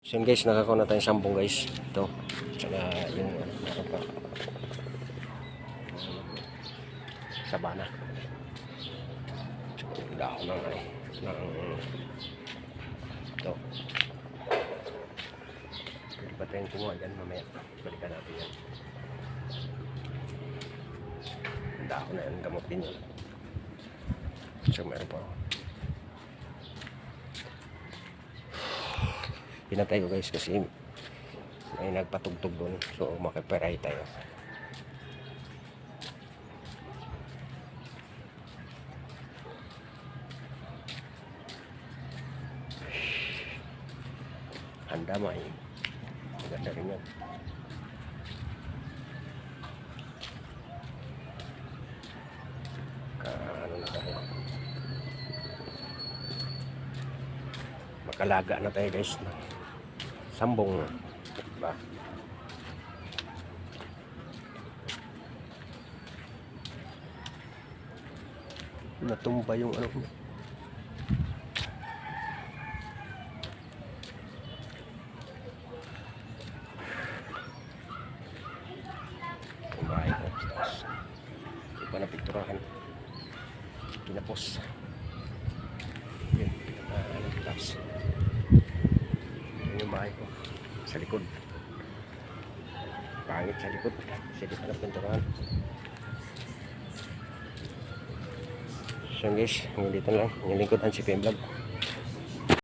So yun guys, nakakuha na tayong sambong guys. Ito. Tsaka yung meron pa. Sabana. Tsaka yung dahon na nga ito. Pwede pa tayong kumuha dyan mamaya. Balikan natin yan. Dahon na yan, gamot din yun. So meron pa. Pinatay ko guys kasi may nagpatugtog doon. So makiperay tayo. Handamay. Maganda rin yan. Ano na tayo. Makalaga na tayo guys. Sambong. Diba? Natumba yung ano ko. Bahay ko. Hindi pa napikturahan. Pinapos. Yun. Tapos. Yun yung bahay ko. Sa likod. Pangit sa likod. Kasi di pa napinturahan. So guys, hanggang dito lang. Yung lingkod ang CPM Vlog.